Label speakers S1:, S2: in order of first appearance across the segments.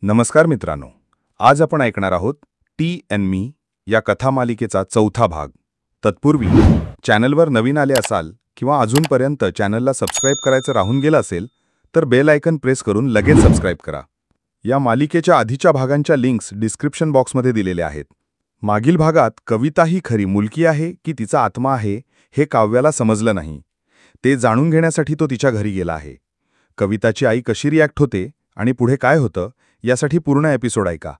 S1: नमस्कार मित्रांनो, आज आपण ऐकणार आहोत टी एन मी या कथामालिकेचा चौथा भाग. तत्पूर्वी चॅनलवर नवीन आले असाल किंवा अजूनपर्यंत चॅनलला सबस्क्राईब करायचं राहून गेलं असेल तर बेल आयकन प्रेस करून लगेच सबस्क्राईब करा. या मालिकेच्या आधीच्या भागांच्या लिंक्स डिस्क्रिप्शन बॉक्समध्ये दिलेल्या आहेत. मागील भागात कविता ही खरी मुलगी आहे की तिचा आत्मा आहे हे काव्याला समजलं नाही. ते जाणून घेण्यासाठी तो तिच्या घरी गेला आहे. कविताची आई कशी रिॲक्ट होते आणि पुढे काय होतं यासाठी पूर्ण एपिसोड ऐका.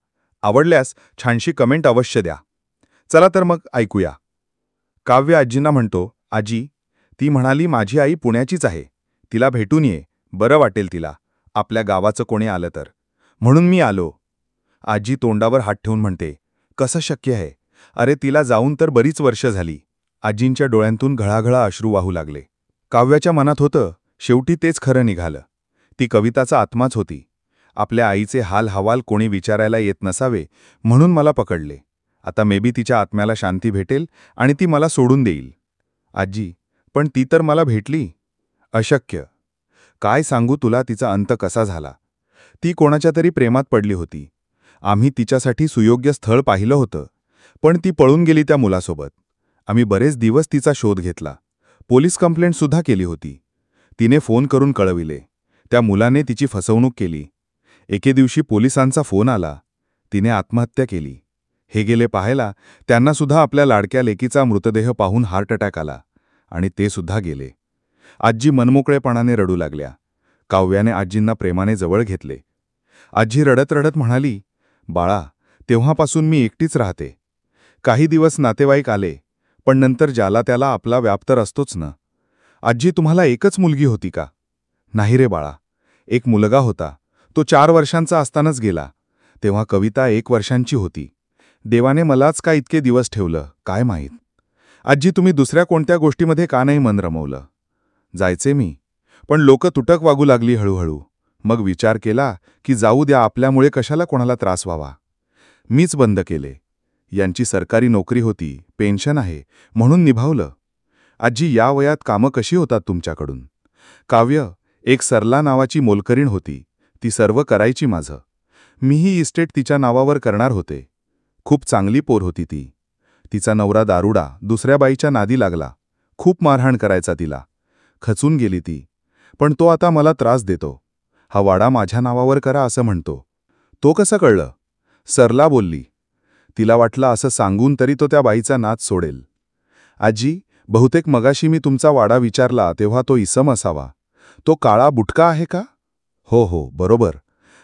S1: आवडल्यास छानशी कमेंट अवश्य द्या. चला तर मग ऐकूया. काव्य आजींना म्हणतो, आजी, ती म्हणाली माझी आई पुण्याचीच आहे. तिला भेटून ये, बरं वाटेल तिला. आपल्या गावाचं कोणी आलं तर. म्हणून मी आलो. आजी तोंडावर हात ठेवून म्हणते, कसं शक्य आहे? अरे तिला जाऊन तर बरीच वर्ष झाली. आजींच्या डोळ्यांतून घळाघळा अश्रू वाहू लागले. काव्याच्या मनात होतं, शेवटी तेच खरं निघालं. ती कविताचा आत्माच होती. आपल्या आईचे हाल हवाल कोणी विचारायला येत नसावे म्हणून मला पकडले. आता मेबी तिच्या आत्म्याला शांती भेटेल आणि ती मला सोडून देईल. आजी, पण ती तर मला भेटली. अशक्य. काय सांगू तुला तिचा अंत कसा झाला. ती कोणाच्या तरी प्रेमात पडली होती. आम्ही तिच्यासाठी सुयोग्य स्थळ पाहिलं होतं, पण ती पळून गेली त्या मुलासोबत. आम्ही बरेच दिवस तिचा शोध घेतला. पोलीस कंप्लेंटसुद्धा केली होती. तिने फोन करून कळविले. त्या मुलाने तिची फसवणूक केली. एके दिवशी पोलिसांचा फोन आला. तिने आत्महत्या केली. हे गेले पाहायला त्यांनासुद्धा आपल्या लाडक्या लेकीचा मृतदेह पाहून हार्ट अटॅक आला आणि ते सुद्धा गेले. आजी मनमोकळेपणाने रडू लागल्या. काव्याने आजींना प्रेमाने जवळ घेतले. आजी रडत रडत म्हणाली, बाळा, तेव्हापासून मी एकटीच राहते. काही दिवस नातेवाईक आले, पण नंतर ज्याला त्याला आपला व्याप तर असतोच ना. आजी, तुम्हाला एकच मुलगी होती का? नाही रे बाळा, एक मुलगा होता. तो 4 वर्षांचा असतानाच गेला. तेव्हा कविता 1 वर्षांची होती. देवाने मलाच का इतके दिवस ठेवलं काय माहीत. आजी, तुम्ही दुसऱ्या कोणत्या गोष्टीमध्ये का नाही मन रमवलं? जायचे मी, पण लोक तुटक वागू लागली हळूहळू. मग विचार केला की जाऊ द्या, आपल्यामुळे कशाला कोणाला त्रास व्हावा. मीच बंद केले. यांची सरकारी नोकरी होती, पेन्शन आहे म्हणून निभावलं. आजी, या वयात कामं कशी होतात तुमच्याकडून? काव्य, एक सरला नावाची मोलकरीण होती. ती सर्व करायची माझं. मीही इस्टेट तिच्या नावावर करणार होते. खूप चांगली पोर होती ती. तिचा नवरा दारुडा दुसऱ्या बाईच्या नादी लागला. खूप मारहाण करायचा तिला. खचून गेली ती. पण तो आता मला त्रास देतो. हा वाडा माझ्या नावावर करा असं म्हणतो. तो कसं कळलं? सरला बोलली. तिला वाटलं असं सांगून तरी तो त्या बाईचा नाद सोडेल. आजी, बहुतेक मगाशी मी तुमचा वाडा विचारला तेव्हा तो इसम असावा. तो काळा बुटका आहे का? हो हो, बरोबर.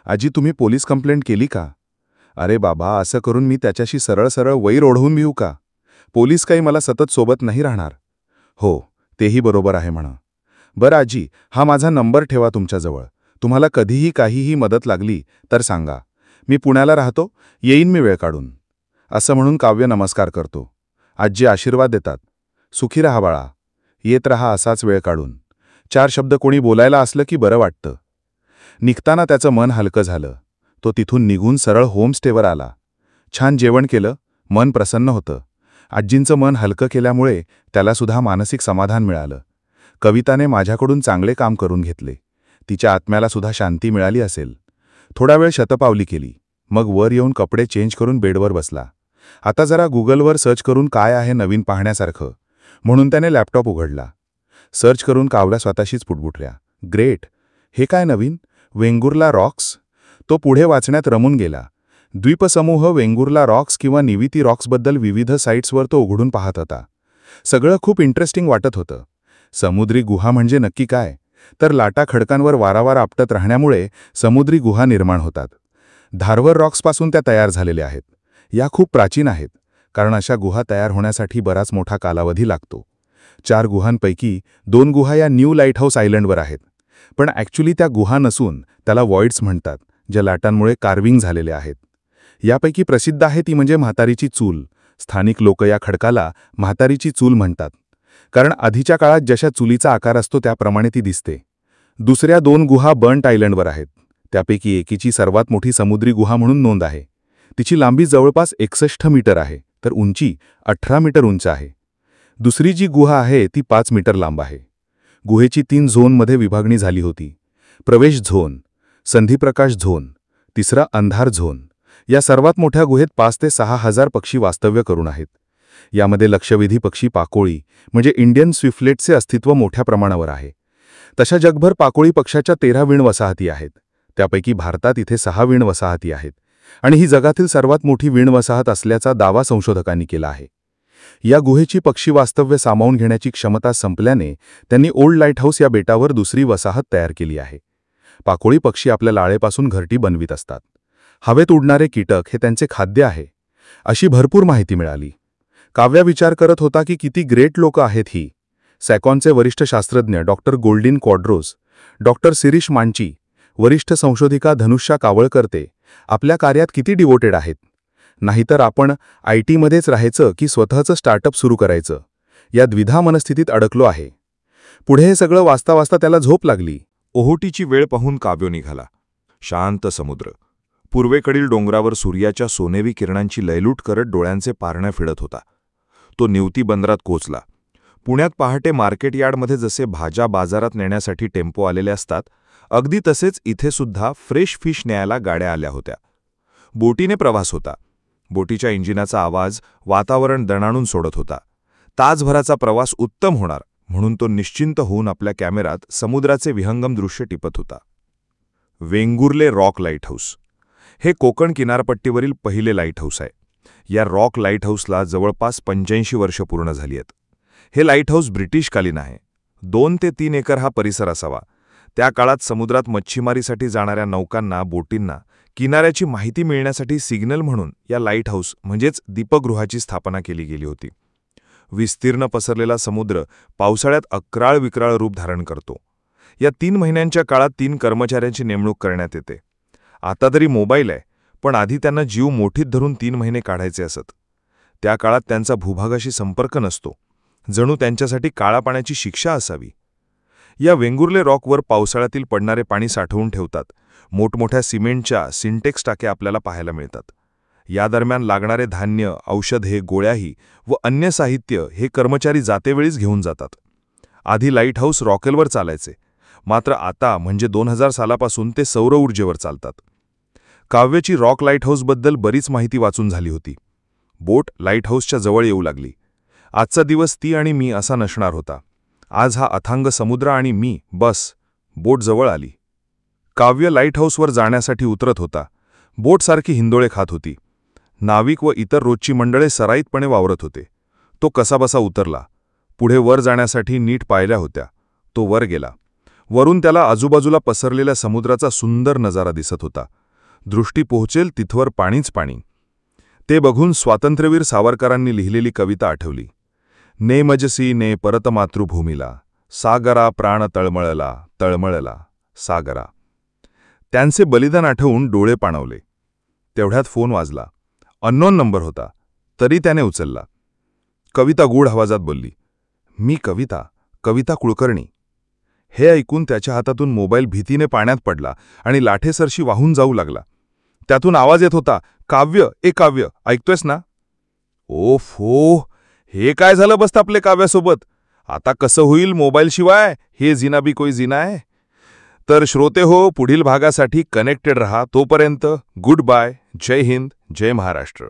S1: आजी, तुम्ही पोलीस कंप्लेंट केली का? अरे बाबा, असं करून मी त्याच्याशी सरळ सरळ वैर ओढवून घेऊ का? पोलीस काही मला सतत सोबत नाही राहणार. हो, तेही बरोबर आहे म्हणा. बरं आजी, हा माझा नंबर ठेवा तुमच्याजवळ. तुम्हाला कधीही काहीही मदत लागली तर सांगा. मी पुण्याला राहतो, येईन मी वेळ काढून. असं म्हणून काव्य नमस्कार करतो. आजी आशीर्वाद देतात. सुखी रहा बाळा. येत रहा असाच वेळ काढून. 4 शब्द कोणी बोलायला असलं की बरं वाटतं. निघताना त्याचं मन हलकं झालं. तो तिथून निघून सरळ होमस्टेवर आला. छान जेवण केलं. मन प्रसन्न होतं. आजींचं मन हलकं केल्यामुळे त्यालासुद्धा मानसिक समाधान मिळालं. कविताने माझ्याकडून चांगले काम करून घेतले. तिच्या आत्म्यालासुद्धा शांती मिळाली असेल. थोडा वेळ शतपावली केली. मग वर येऊन कपडे चेंज करून बेडवर बसला. आता जरा गुगलवर सर्च करून काय आहे नवीन पाहण्यासारखं म्हणून त्याने लॅपटॉप उघडला. सर्च करून काव्या स्वतःशीच पुटपुटल्या, ग्रेट. हे काय नवीन? वेंगुर्ला रॉक्स? तो पुढे वाचण्यात रमून गेला. द्वीपसमूह वेंगुर्ला रॉक्स किंवा निविती रॉक्सबद्दल विविध साईट्सवर तो उघडून पाहत होता. सगळं खूप इंटरेस्टिंग वाटत होतं. समुद्री गुहा म्हणजे नक्की काय? तर लाटा खडकांवर वारंवार आपटत राहण्यामुळे समुद्री गुहा निर्माण होतात. धारवर रॉक्सपासून त्या तयार झालेल्या आहेत. या खूप प्राचीन आहेत, कारण अशा गुहा तयार होण्यासाठी बराच मोठा कालावधी लागतो. 4 गुहांपैकी 2 गुहा या न्यू लाईट हाऊस आयलंडवर आहेत. पण ॲक्च्युली त्या गुहा नसून त्याला वॉइड्स म्हणतात, ज्या लाटांमुळे कार्विंग झालेले आहेत. यापैकी प्रसिद्ध आहे ती म्हणजे म्हातारीची चूल. स्थानिक लोक या खडकाला म्हातारीची चूल म्हणतात, कारण आधीच्या काळात जशा चुलीचा आकार असतो त्याप्रमाणे ती दिसते. दुसऱ्या 2 गुहा बर्न्ट आयलंडवर आहेत. त्यापैकी एकीची सर्वात मोठी समुद्री गुहा म्हणून नोंद आहे. तिची लांबी जवळपास 61 मीटर आहे, तर उंची 18 मीटर उंच आहे. दुसरी जी गुहा आहे ती 5 मीटर लांब आहे. गुहेची 3 झोनमध्ये विभागणी झाली होती. प्रवेश झोन, संधिप्रकाश झोन, तिसरा अंधार झोन. या सर्वात मोठ्या गुहेत 5 ते 6 हजार पक्षी वास्तव्य करून आहेत. यामध्ये लक्षवेधी पक्षी पाकोळी म्हणजे इंडियन स्विफ्टलेटचे अस्तित्व मोठ्या प्रमाणावर आहे. तशा जगभर पाकोळी पक्षाच्या 13 वीण वसाहती आहेत. त्यापैकी भारतात इथे 6 वीण वसाहती आहेत आणि ही जगातील सर्वात मोठी वीण वसाहत असल्याचा दावा संशोधकांनी केला आहे. या गुहेची पक्षी वास्तव्य सामावून घेण्याची क्षमता संपल्याने त्यांनी ओल्ड लाईट हाऊस या बेटावर दुसरी वसाहत तयार केली आहे. पाकोळी पक्षी आपल्या लाळेपासून घरटी बनवित असतात. हवेत उडणारे कीटक हे त्यांचे खाद्य आहे. अशी भरपूर माहिती मिळाली. काव्या विचार करत होता की किती ग्रेट लोक आहेत ही. सॅकॉनचे वरिष्ठ शास्त्रज्ञ डॉक्टर गोल्डिन क्वाड्रोस, डॉक्टर शिरीष मांची, वरिष्ठ संशोधिका धनुष्या कावळकर्ते आपल्या कार्यात किती डिवोटेड आहेत. नाहीतर आपण IT मध्येच राहायचं की स्वतःचं स्टार्टअप सुरू करायचं या द्विधा मनस्थितीत अडकलो आहे. पुढे हे सगळं वाचता वाचता त्याला झोप लागली.
S2: ओहोटीची वेळ पाहून काव्य निघाला. शांत समुद्र. पूर्वेकडील डोंगरावर सूर्याच्या सोनेरी किरणांची लयलूट करत डोळ्यांचे पारण्या फिरत होता. तो निवती बंदरात पोचला. पुण्यात पहाटे मार्केट यार्डमध्ये जसे भाज्या बाजारात नेण्यासाठी टेम्पो आलेले असतात, अगदी तसेच इथे सुद्धा फ्रेश फिश न्यायला गाड्या आल्या होत्या. बोटीने प्रवास होता. बोटीच्या इंजिनाचा आवाज वातावरण दणाणून सोडत होता. तासभराचा प्रवास उत्तम होणार म्हणून तो निश्चिंत होऊन आपल्या कॅमेरात समुद्राचे विहंगम दृश्य टिपत होता. वेंगुर्ले रॉक लाईट हाऊस हे कोकण किनारपट्टीवरील पहिले लाईट हाऊस आहे. या रॉक लाईट हाऊसला जवळपास 85 वर्ष पूर्ण झाली आहेत. हे लाईट हाऊस ब्रिटिशकालीन आहे. 2 ते 3 एकर हा परिसर असावा. त्या काळात समुद्रात मच्छीमारीसाठी जाणाऱ्या नौकांना, बोटींना किनाऱ्याची माहिती मिळण्यासाठी सिग्नल म्हणून या लाईट हाऊस म्हणजेच दीपगृहाची स्थापना केली गेली होती. विस्तीर्ण पसरलेला समुद्र पावसाळ्यात अक्राळ विक्राळ रूप धारण करतो. या 3 महिन्यांच्या काळात 3 कर्मचाऱ्यांची नेमणूक करण्यात येते. आता तरी मोबाईल आहे, पण आधी त्यांना जीव मोठीत धरून 3 महिने काढायचे असत. त्या काळात त्यांचा भूभागाशी संपर्क नसतो. जणू त्यांच्यासाठी काळा पाण्याची शिक्षा असावी. या वेंगुर्ले रॉकवर पावसाळ्यातील पडणारे पाणी साठवून ठेवतात. मोठमोठ्या सिमेंटच्या सिंटेक्स टाक्या आपल्याला पाहायला मिळतात. या दरम्यान लागणारे धान्य, औषधे, गोळ्याही व अन्य साहित्य हे कर्मचारी जातेवेळीच घेऊन जातात. आधी लाईट हाऊस रॉकेलवर चालायचे, मात्र आता म्हणजे 2000 सालापासून ते सौर ऊर्जेवर चालतात. काव्याची रॉक लाईट हाऊसबद्दल बरीच माहिती वाचून झाली होती. बोट लाईट हाऊसच्या जवळ येऊ लागली. आजचा दिवस ती आणि मी असा नसणार होता. आज हा अथांग समुद्र आणि मी, बस. बोट जवळ आली. काव्य लाईट हाऊसवर जाण्यासाठी उतरत होता. बोट सारखी हिंदोळे खात होती. नाविक व इतर रोजची मंडळे सराईतपणे वावरत होते. तो कसाबसा उतरला. पुढे वर जाण्यासाठी नीट पायऱ्या होत्या. तो वर गेला. वरून त्याला आजूबाजूला पसरलेल्या समुद्राचा सुंदर नजारा दिसत होता. दृष्टी पोहोचेल तिथवर पाणीच पाणी. ते बघून स्वातंत्र्यवीर सावरकरांनी लिहिलेली कविता आठवली. ने मजसी ने परत मातृभूमीला, सागरा प्राण तळमळला तळमळला सागरा. त्यांचे बलिदान आठवून डोळे पाणावले. तेवढ्यात फोन वाजला. अननोन नंबर होता, तरी त्याने उचलला. कविता गूढ आवाजात बोलली, मी कविता, कविता कुलकर्णी. हे ऐकून त्याच्या हातातून मोबाईल भीतीने पाण्यात पडला आणि लाठेसरशी वाहून जाऊ लागला. त्यातून आवाज येत होता, काव्य, ए काव्य, ऐकतोयस ना? ओफो, हे काय झालं बसतं आपले काव्यासोबत? आता कसं होईल मोबाईलशिवाय? हे जिना भी कोई जिना आहे. तर श्रोते हो, पुढील भागासाठी कनेक्टेड रहा. तोपर्यंत गुड बाय. जय हिंद, जय महाराष्ट्र.